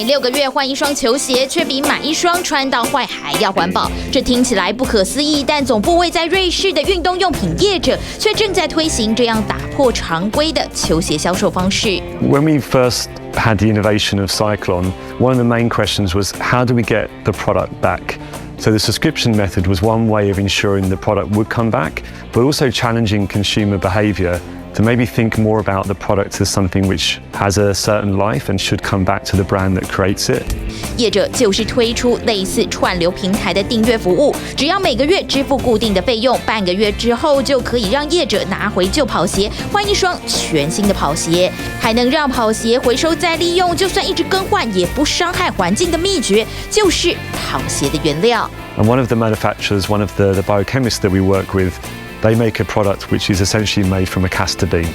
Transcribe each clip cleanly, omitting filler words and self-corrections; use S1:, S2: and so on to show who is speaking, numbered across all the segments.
S1: 每6个月换一双球鞋，却比买一双穿到坏还要环保。这听起来不可思议，但总部位在瑞士的运动用品业者却正在推行这样打破常规的球鞋销售方式。
S2: When we first had the innovation of Cyclone, one of the main questions was how do we get the product back? So the subscription method was one way of ensuring the product would come back, but also challenging consumer behaviour to maybe think more about the product as something which has a certain life and should come back to the brand that creates it.
S1: 业者就是推出类似串流平台的订阅服务，只要每个月支付固定的费用，半个月之后就可以让业者拿回旧跑鞋，换一双全新的跑鞋，还能让跑鞋回收再利用，就算一直更换也不伤害环境的秘诀，就是跑鞋的原料。
S2: And one of the manufacturers, one of the biochemists that we work with, they make a product which is essentially made from a castor bean.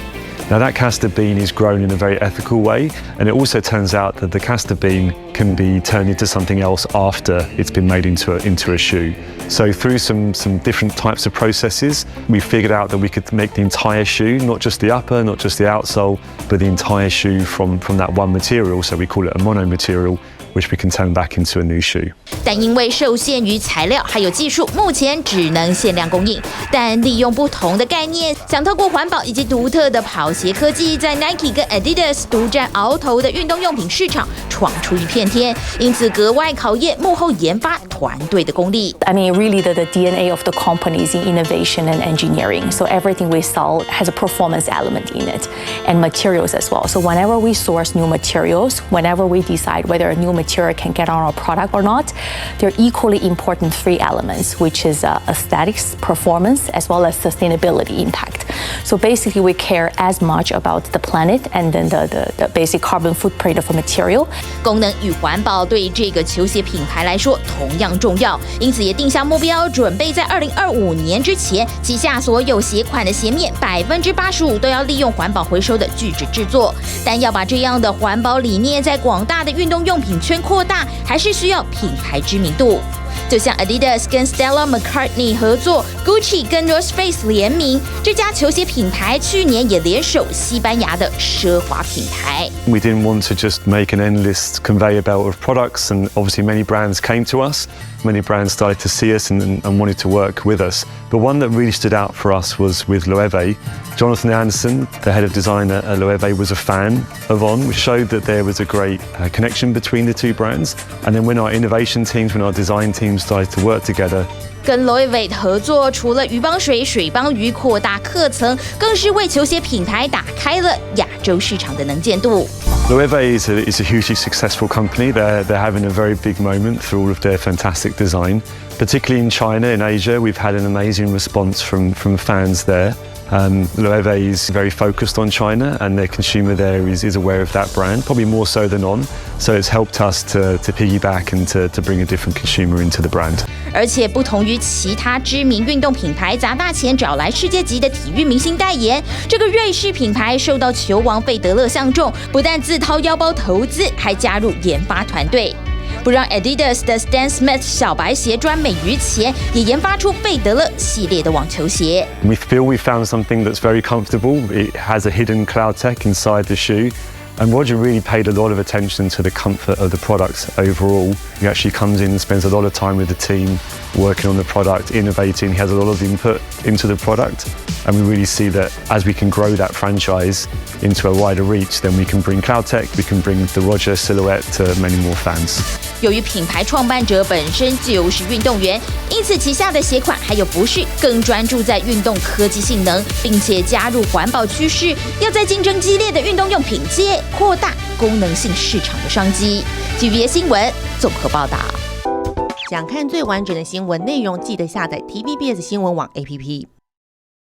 S2: Now that castor bean is grown in a very ethical way, and it also turns out that the castor bean can be turned into something else after it's been made into a shoe. So through some different types of processes, we figured out that we could make the entire shoe, not just the upper, not just the outsole, but the entire shoe from that one material. So we call it a mono material, which we can turn back into a new shoe.
S1: 但因为受限于材料还有技术，目前只能限量供应。但利用不同的概念，想透过环保以及独特的跑鞋科技，在 Nike 跟 Adidas 独占鳌头的运动用品市场闯出一片天，因此格外考验幕后研发团队的功力。
S3: I mean, really, the DNA of the company is in innovation and engineering. So everything we sell has a performance element in it, and materials as well. So whenever we source new materials, whenever we decide whether a new material can get on our product or not, there are equally important 3 elements, which is aesthetics, performance, as well as sustainability impact. So basically, we care as much about the planet and then the basic carbon footprint of a material.
S1: 功能与环保对这个球鞋品牌来说同样重要，因此也定下目标，准备在2025年之前，旗下所有鞋款的鞋面85%都要利用环保回收的聚酯制作。但要把这样的环保理念在广大的运动用品圈扩大，还是需要品牌知名度。就像 Adidas 跟 Stella McCartney 合作 ，Gucci 跟 North Face 联名，这家球鞋品牌去年也联手西班牙的奢华品牌。
S2: We didn't want to just make an endless conveyor belt of products, and obviously many brands came to us. Many brands started to see us and wanted to work with us. But one that really stood out for us was with Loewe. Jonathan Anderson, the head of design at Loewe, was a fan of On, which showed that there was a great connection between the 2 brands. And then when our innovation teams, when our design teams started to work together,
S1: 跟 Loewe 合作，除了鱼帮水、水帮鱼扩大客层，更是为球鞋品牌打开了亚洲市场的能见度。
S2: Loewe is a hugely successful company. They're having a very big moment through all of their fantastic design. Particularly in China, in Asia, we've had an amazing response from fans there. Loewe is very focused on China, and their consumer there is aware of that brand, probably more so than On. So it's helped us to piggyback and to bring a different consumer into the brand.
S1: 而且不同于其他知名运动品牌砸大钱找来世界级的体育明星代言，这个瑞士品牌受到球王费德勒相中，不但自掏腰包投资，还加入研发团队。不让 Adidas 的 Stan Smith 小白鞋专美于前，也研发出费德勒系列的网球鞋。
S2: We feel we found something that's very comfortable. It has a hidden cloud tech inside the shoe. And Roger really paid a lot of attention to the comfort of the product overall. He actually comes in and spends a lot of time with the team working on the product, innovating. He has a lot of input into the product. And we really see that as we can grow that franchise into a wider reach, then we can bring cloud tech, we can bring the Roger silhouette to many more fans.
S1: 由于品牌创办者本身就是运动员，因此旗下的鞋款还有服饰更专注在运动科技性能，并且加入环保趋势，要在竞争激烈的运动用品界扩大功能性市场的商机。TVBS 新闻综合报道。
S4: 想看最完整的新闻内容，记得下载 TVBS 新闻网 APP。